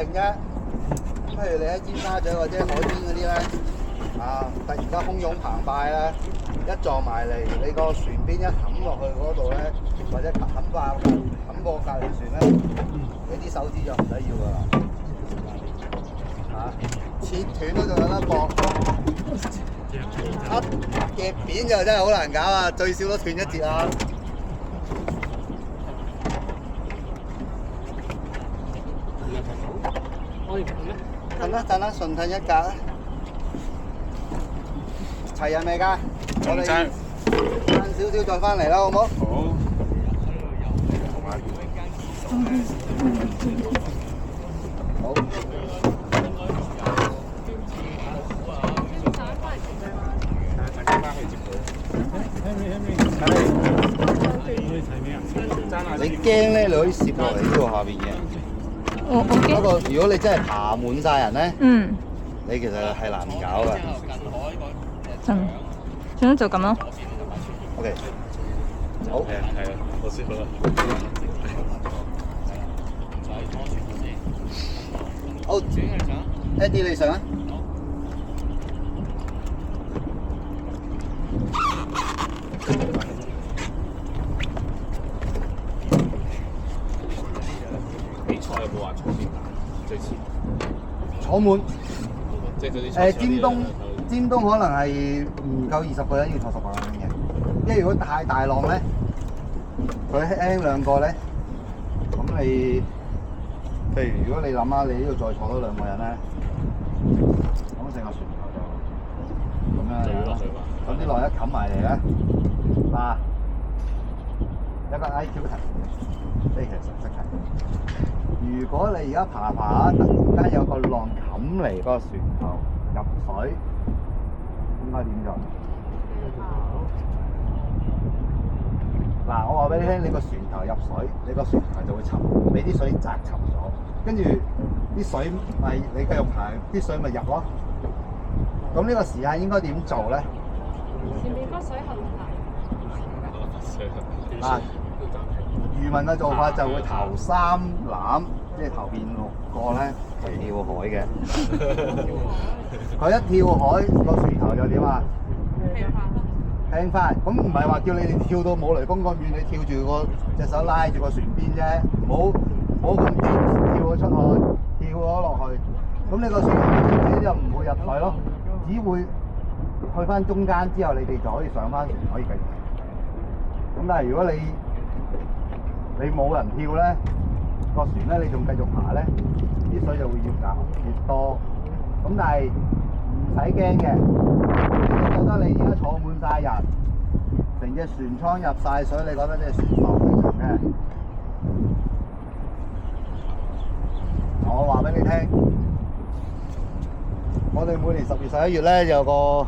靜啫。譬如你喺尖沙咀或者海邊嗰啲咧，突然間洶湧澎湃咧，一撞埋嚟，你個船邊一冚落去嗰度咧，或者冚過隔離船咧，你啲手指就唔使要噶啦。切斷都仲有得搏，夾扁就真係好難搞啊！最少都斷一截啊！陣啦，順褪一格啊！齊人未㗎？我哋晏少少再翻嚟啦，好唔好？好。你驚咧，你可以攝落嚟呢度下邊嘅。我驚。不過如果你真係爬滿晒人咧，你其實係難搞㗎。總之就咁咯。OK。好。係啊，好舒服啦。好。Eddie 你上啊？比賽有冇話坐邊最前？坐滿。即係嗰啲尖東可能係唔夠20個人，要坐10個人嘅。因為如果太大浪咧，佢輕兩個咧，咁你譬如如果你諗下，你呢度再坐多2個人咧，咁成個船頭就咁樣樣咯。咁啲浪一冚埋嚟咧，嗱，一個 IQ 題，呢其實常識題。如果你而家爬突然間有個浪冚嚟個船頭入水，應該點做？嗱，我話俾你聽，你個船頭入水，你個船頭就會沉，俾啲水砸沉咗，跟住啲水咪你繼續爬，啲水咪入咯。咁呢個時間應該點做咧？前面嗰水後面嚟。嗱，漁民嘅做法就會頭3攬，即係頭邊6個咧係跳海嘅。佢一跳海，個船頭就點啊？輕翻，咁唔係話叫你哋跳到冇雷公咁遠，你跳住隻手拉住個船邊啫，唔好咁跌跳咗出去，跳咗落去，咁你個船自己就唔會入水咯，只會去翻中間之後，你哋就可以上翻船，可以繼續。咁但係如果你冇人跳咧，個船咧你仲繼續爬咧，啲水就會越多。咁但係唔使驚嘅，你覺得你而家坐滿晒人，成隻船艙入晒水，你覺得隻船浮唔浮嘅？我話俾你聽，我哋每年10月、11月咧有個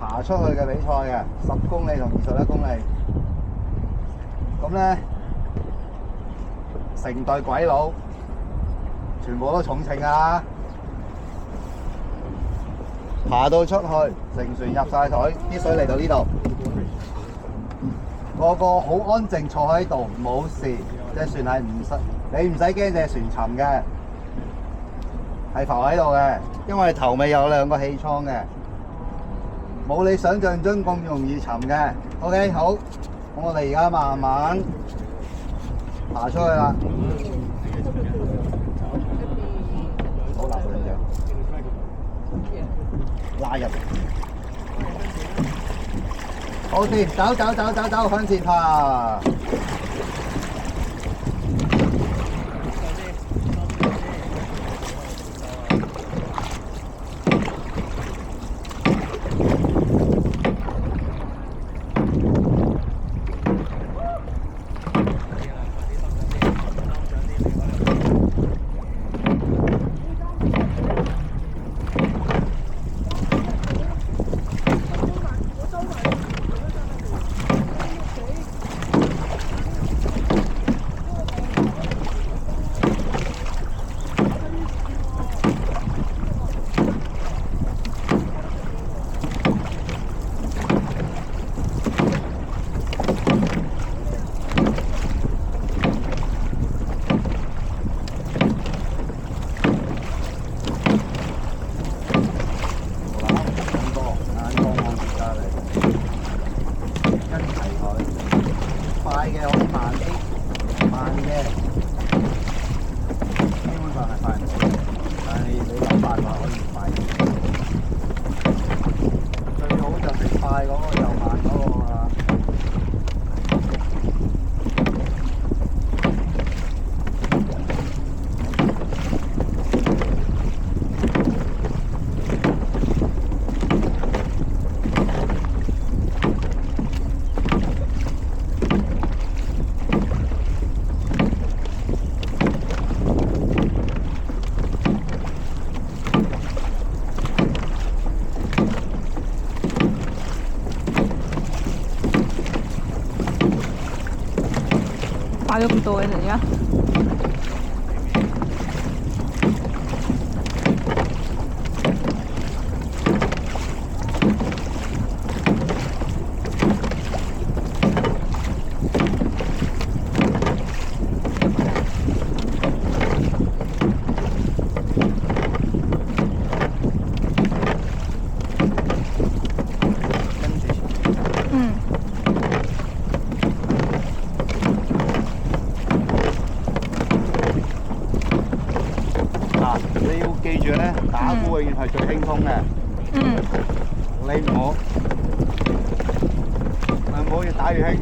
爬出去嘅比賽嘅，10公里同21公里。咁咧，成隊鬼佬，全部都重稱啊！爬到出去，成船入晒水，啲水嚟到呢度，個個好安靜坐喺度，冇事。隻船係你唔使驚隻船沉嘅，係浮喺度嘅，因為頭尾有2個氣艙嘅，冇你想象中咁容易沉嘅。OK， 好，咁我哋而家慢慢爬出去啦。好，立住隻拉入，好啲，走，向前爬。爬咗咁多嘅而家。你要記住咧，打鼓永遠係最輕鬆嘅。你唔好越打越輕，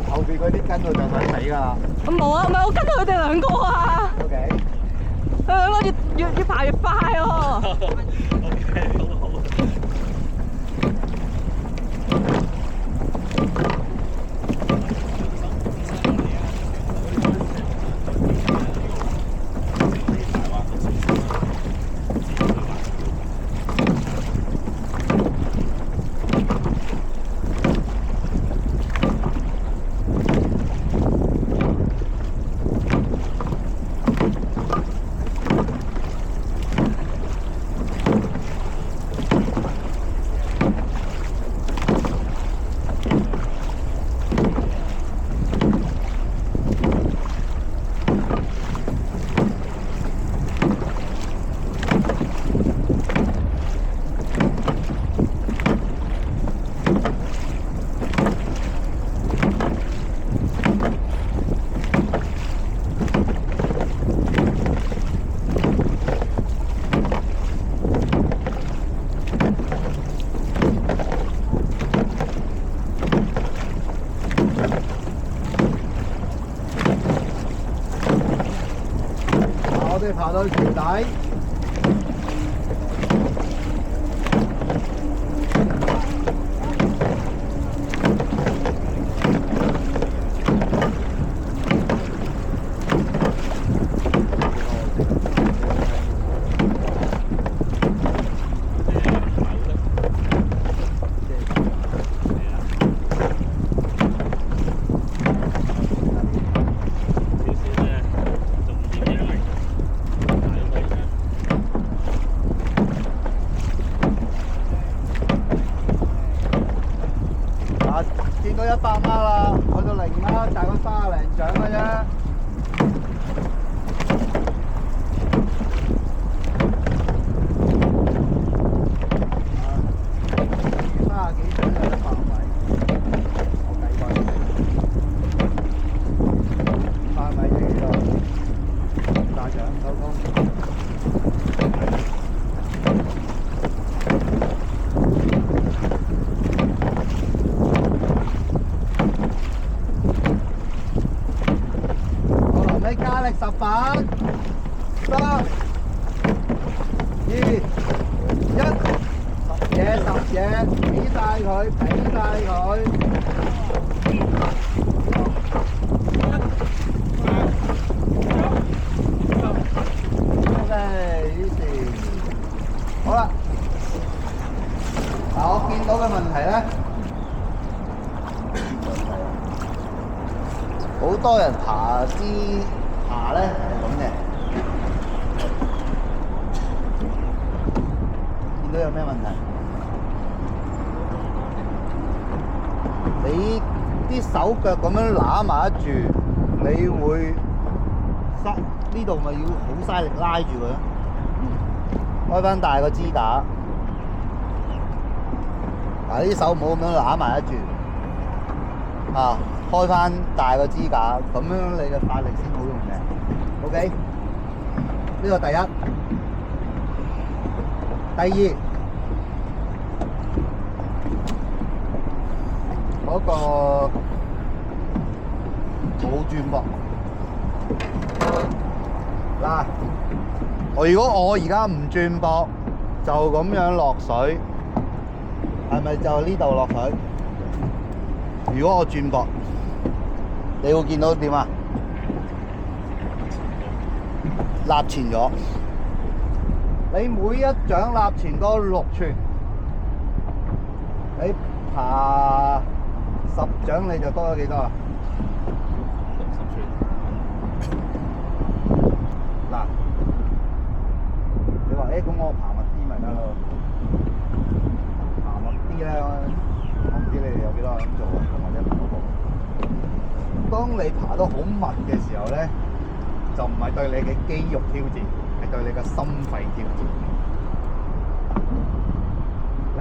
後邊嗰啲跟到就想死㗎啦。我冇啊，唔係我跟到佢哋兩個啊。OK。佢兩個越爬越快喎。OK，好好。我哋爬到橋底。見到100碼啦，去到0碼，大概30零獎嘅啫。30幾獎有100米，我計過，500米啫幾多？大獎收工。加力10把，3、2、1，十嘢，俾晒佢，俾晒佢。OK，於是好啦。嗱，我見到嘅問題咧，好多人爬咧係咁嘅，見到有咩問題？你啲手腳咁樣揦埋一住，你會呢度咪要好嘥力拉住佢，開翻大個支架。嗱，啲手唔好咁樣揦埋一住，啊！開翻大個支架，咁樣你嘅發力先好用嘅。OK， 呢個第一。第二，嗰個冇轉噃。嗱，如果我而家唔轉膊，就咁樣落水，係咪就呢度落水？如果我轉膊，你會見到點啊？立前咗，你每一掌立前多6寸，你爬10掌你就多咗幾多啊？咁我爬密啲咪得咯。爬密啲咧，我唔知你哋有幾多人做運動或者跑步。當你爬得好密嘅時候咧，就唔係對你嘅肌肉挑戰，係對你嘅心肺挑戰。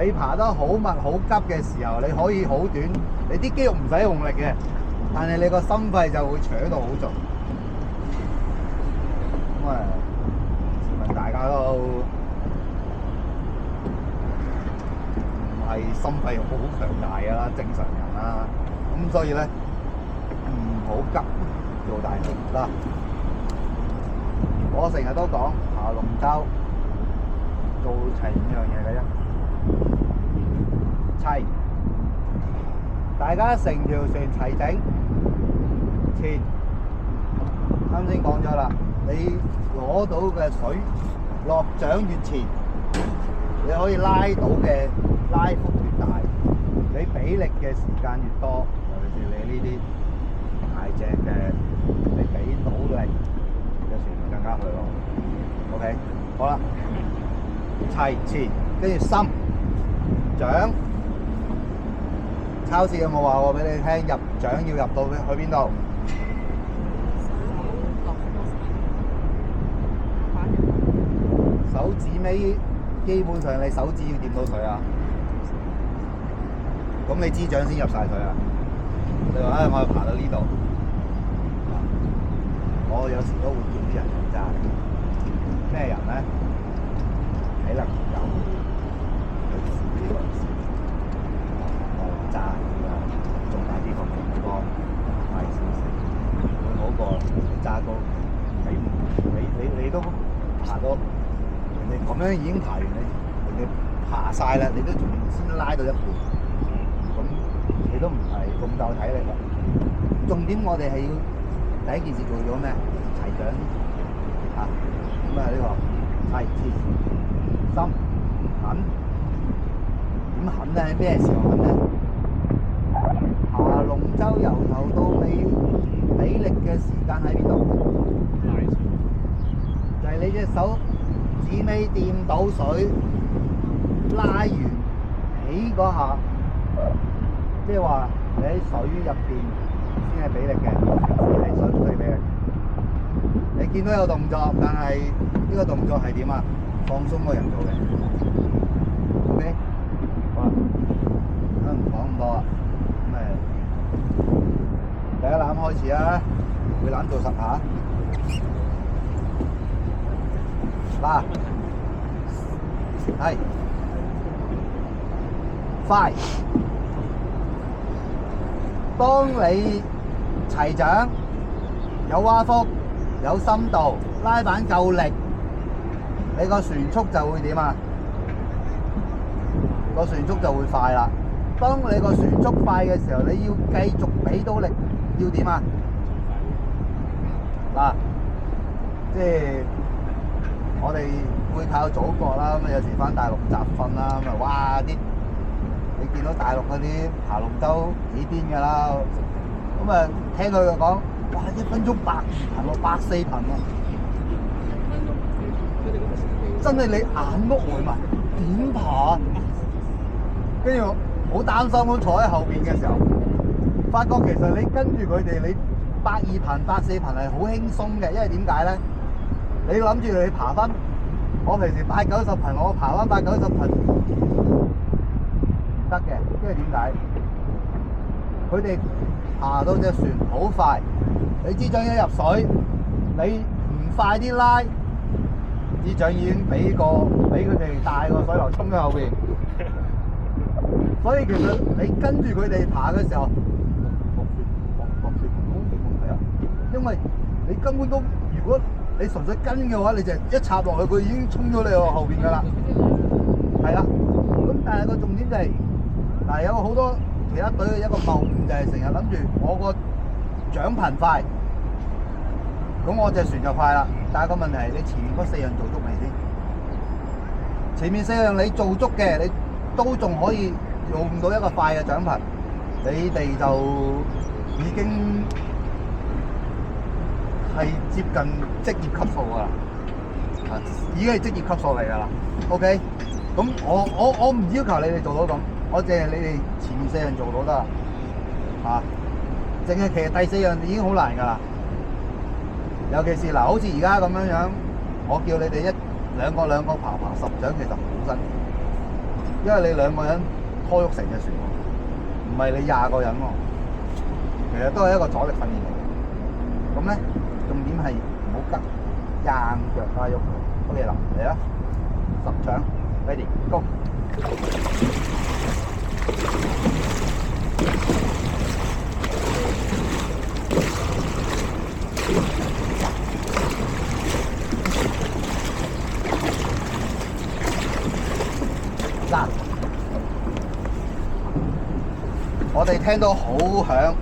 你爬得好密好急嘅時候，你可以好短，你啲肌肉唔使用力嘅，但係你個心肺就會扯到好盡。咁啊，自問大家都唔係心肺好強大㗎啦，正常人啦。咁所以咧，唔好急做大事啦。我成日都講爬龍舟做齊5樣嘢嘅啫。齊，大家成條船齊整。前，啱先講咗啦，你攞到嘅水落槳越前，你可以拉到嘅拉幅越大，你俾力嘅時間越多，尤其是你呢啲大隻嘅，你俾到力嘅船就更加去咯。OK， 好啦，齊前，跟住深槳。超市有冇話過俾你聽入槳要入到去邊度？手指尾基本上你手指要掂到水啊！咁你支槳先入晒水啊！你話我要爬到呢度，我有時都會叫啲人去揸。咩人咧？體能唔夠，有時呢個揸啊，重大啲個平方大少少，會好過你揸高。你都爬到，人哋咁樣已經爬完，人哋爬晒啦，你都仲先拉到一半，咁你都唔係咁夠體力啦。重點我哋係要第一件事做咗咩？齊槳嚇，咁啊呢個齊前深狠，點狠咧？咩時候狠咧？爬龍舟由頭到尾俾力嘅時間喺邊度？就係你隻手指尾掂到水，拉完起嗰下，即係話你喺水入邊先係俾力嘅，喺水唔使俾力。你見到有動作，但係呢個動作係點啊？放鬆個人做嘅。OK， 好啦，唔講咁多啦。第一攬開始啊，每攬做10下。嗱，係快。當你齊槳、有蛙幅、有深度、拉板夠力，你個船速就會點啊？個船速就會快啦。當你個船速快嘅時候，你要繼續俾到力，要點啊？嗱，即係我哋會靠祖國啦，咁有時翻大陸集訓啦，咁啊哇啲，你見到大陸嗰啲爬龍舟幾癲㗎啦，咁啊聽佢講，哇1分鐘100頻喎，140頻喎，真係你眼碌回埋，點爬？跟住好擔心咁坐喺後邊嘅時候，發覺其實你跟住佢哋，你120頻、140頻係好輕鬆嘅，因為點解咧？你諗住你爬翻，我平時80、90頻，我爬翻80、90頻唔得嘅，因為點解？佢哋爬到隻船好快，你支槳一入水，你唔快啲拉，支槳已經俾佢哋大個水流沖喺後邊。所以其實你跟住佢哋爬嘅時候，落雪冇問題啊，因為你根本都，如果你純粹跟嘅話，你就一插落去，佢已經衝咗你後邊㗎啦。係啦，咁但係個重點就係，嗱有好多其他隊嘅一個謬誤就係成日諗住我個槳頻快，咁我隻船就快啦。但係個問題係你前面嗰4樣做足未先？前面4樣你做足嘅，你都仲可以用到一個快嘅槳頻，你哋就已經係接近職業級數㗎啦。已經係職業級數嚟㗎啦。OK， 咁我唔要求你哋做到咁，我淨係你哋前面4樣做到得啦。淨係其實第4樣已經好難㗎啦。尤其是嗱，好似而家咁樣樣，我叫你哋兩個爬10掌，其實好辛苦，因為你2個人拖喐成隻船，唔係你20個人喎。其實都係一個阻力訓練嚟嘅。咁咧，重點係唔好急，硬腳加喐。OK 啦，嚟啦，10掌 ，ready go。嗱，我哋聽到好響，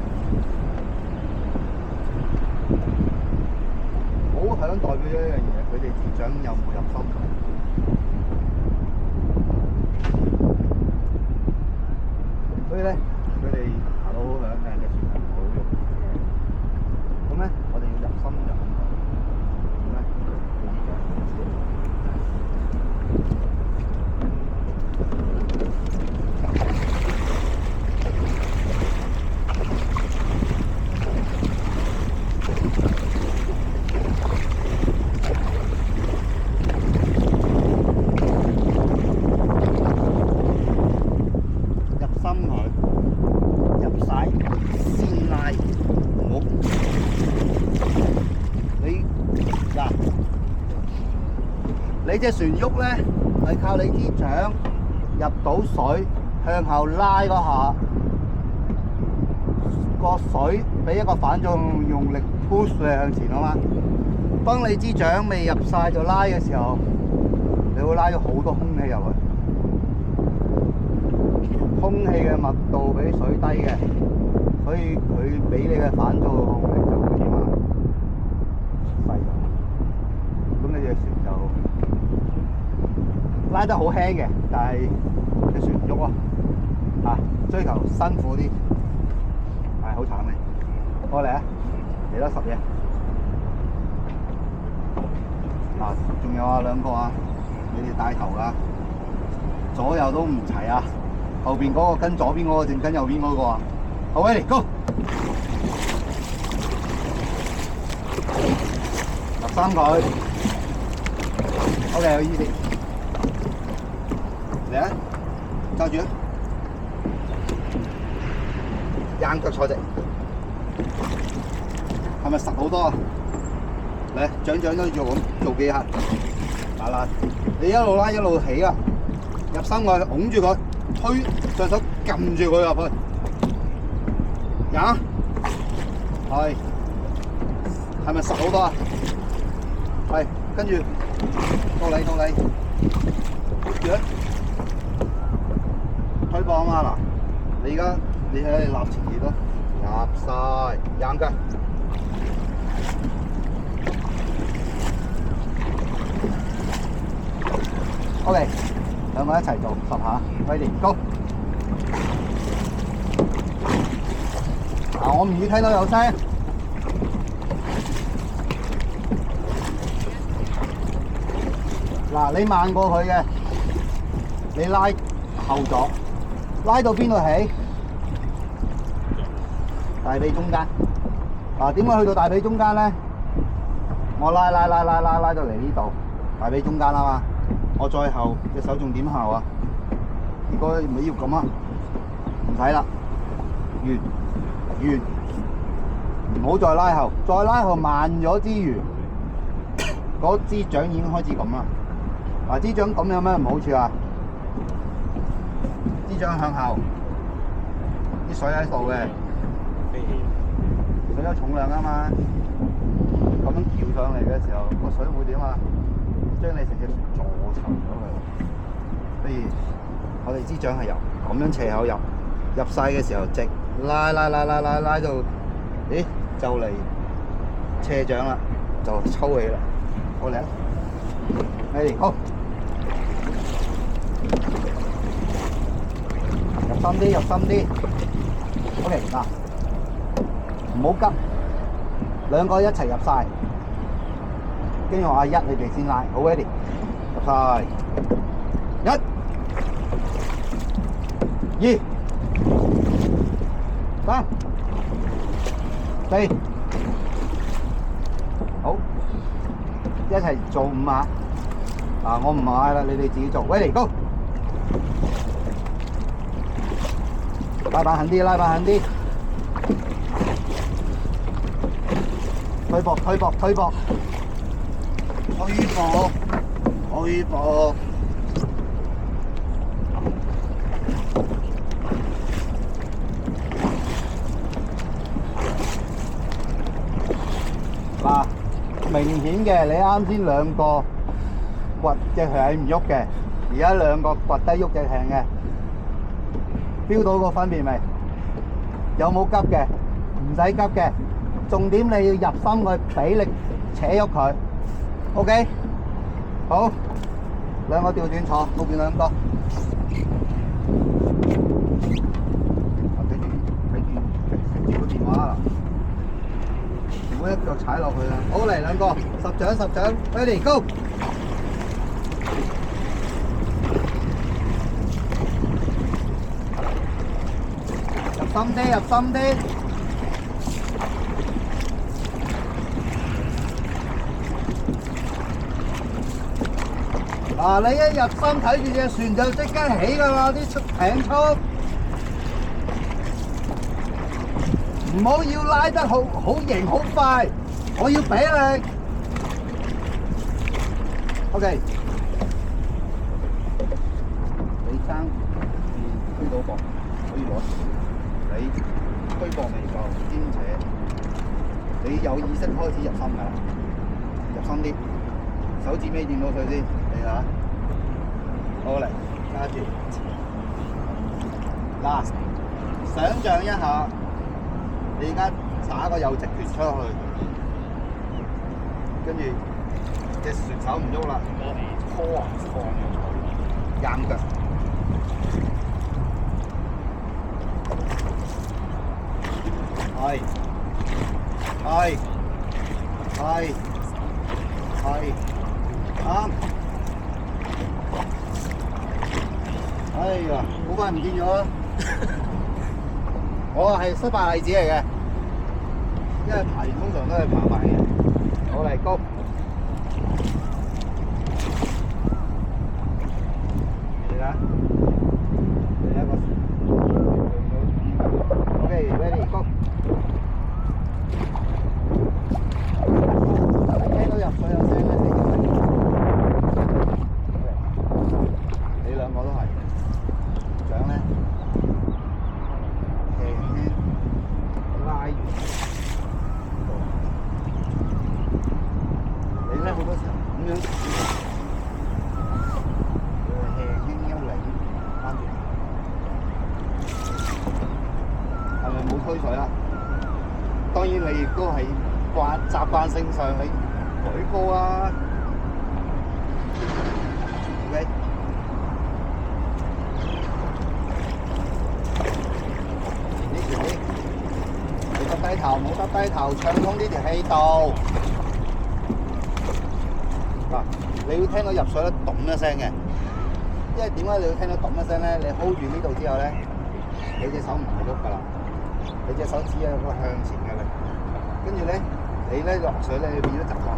好響代表咗一樣嘢，佢哋支掌有冇入心？所以咧，佢哋爬到好響，但係隻船係唔好用。咁咧，我哋要入心就咁。咁咧，佢支掌。你隻船喐咧，係靠你支掌入到水，向後拉嗰下，個水俾一個反作用力 push 你向前啊嘛。當你支掌未入晒就拉嘅時候，你會拉咗好多空氣入去，空氣嘅密度比水低嘅，所以佢俾你嘅反作用力就會點啊？細咗，咁你隻船就拉得好輕嘅，但係隻船唔喐咯，追求辛苦啲，係好慘嘅。過嚟啊，嚟多10嘢。仲有2個啊，你哋帶頭㗎，左右都唔齊啊。後邊嗰個跟左邊嗰個，正跟右邊嗰個啊。好，ready go。13佢。OK， 有意思。嚟啊！揸住啊！硬腳坐直，係咪實好多啊？嚟，掌都要咁做幾下。嗱，你一路拉一路起啊！入心外，拱住佢，推雙手撳住佢入去。係咪實好多啊？係，跟住到你，住啊！推磅啊嘛，嗱，你而家你喺立前熱咯，入晒硬腳。OK， 2個一齊做10下 ，ready go。我唔要聽到有聲。你慢過佢嘅，你拉後咗，拉到邊度起？大髀中間。點解去到大髀中間咧？我拉到嚟呢度，大髀中間啦嘛。我再後隻手仲點後啊？如果唔係要咁啊，唔使啦，完，唔好再拉後，再拉後慢咗之餘，嗰支掌已經開始咁啦。支掌咁有咩唔好處啊？支掌向後，啲水喺度嘅，水有重量啊嘛。咁樣撬上嚟嘅時候，個水會點啊？將你成隻船坐沉咗佢。所以我哋支掌係由咁樣斜口入晒嘅時候直拉到，咦就嚟斜掌啦，就抽起啦。好嚟啊！嚟好。入心啲。OK 嗱，唔好急，2個一齊入晒。跟住我嗌一，你哋先拉，好 ready，入晒，1、2、3、4，好，一齊做5下。啊，我唔嗌啦，你哋自己做 ，ready go，拉板狠啲，拉板狠啲。推膊，推膊，推膊，推膊，推膊。嗱，明顯嘅，你啱先兩個掘隻係唔喐嘅，而家兩個掘低喐隻係嘅，標到個分別未？有冇急嘅？唔使急嘅。重點你要入心去俾力扯喐佢 ，OK？ 好，兩個調轉坐，嗰邊兩個。睇住個電話啦，唔好一腳踩落去啦。好，嚟兩個，10掌10掌 ，ready go！ 入心啲，入心啲。嗱，你一入心睇住隻船就即刻起㗎啦，啲艇速，唔好要拉得好型好快，我要俾力。OK， 你爭推到膊可以攞，你推膊未夠兼且，你有意識開始入心㗎啦，入心啲，手指尾掂到佢先。啊！好嚟，揸住。嗱，想像一下，你而家打個右直拳出去，跟住隻船手唔喐啦，拖啊放佢，硬腳。係，啱。哎呀，好快唔見咗啦！我係失敗例子嚟嘅，因為爬完通常都係爬埋嘅。好嚟高，嚟啦！嚟一個 ，OK，ready go。聽到入水有聲咧，你兩個都係。掌咧，輕輕拉完，你咧好多時候咁樣，輕輕一擰，翻轉，係咪冇推水啊？當然你亦都係習慣性上你舉高啊 ，OK。低頭冇得低頭，暢通呢條氣道。嗱，你會聽到入水咧咚一聲嘅，因為點解你會聽到咚一聲咧？你 hold 住呢度之後咧，你隻手唔係喐㗎啦，你隻手只係一個向前嘅力。跟住咧，你咧落水咧，你變咗習慣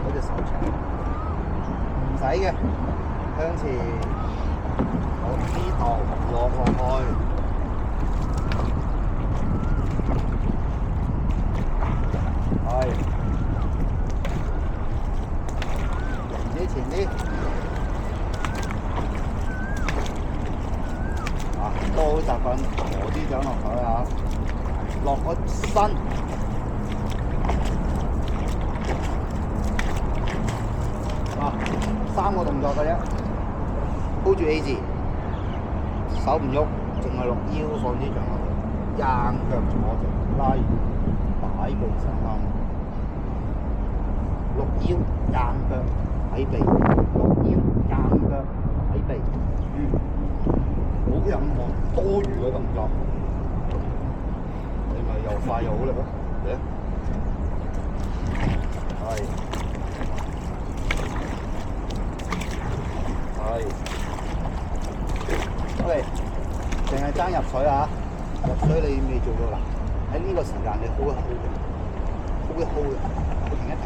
嗰隻手長，唔使嘅，向前，好呢度落去。前啲，都好習慣攞啲掌落水啊，落個身，3個動作嘅啫 ，hold 住 A 字，手唔喐，淨係落腰放啲掌落去，硬腳坐直，拉完擺背上啱，落腰硬腳。喺地，落腰硬腳喺地，冇任何多餘嘅動作，你咪又快又好力咯，嚟，係，可以。OK，淨係爭入水啊！入水你未做到啦，喺呢個時間你 hold 一 hold 嘅，hold 一 hold 嘅，停一停。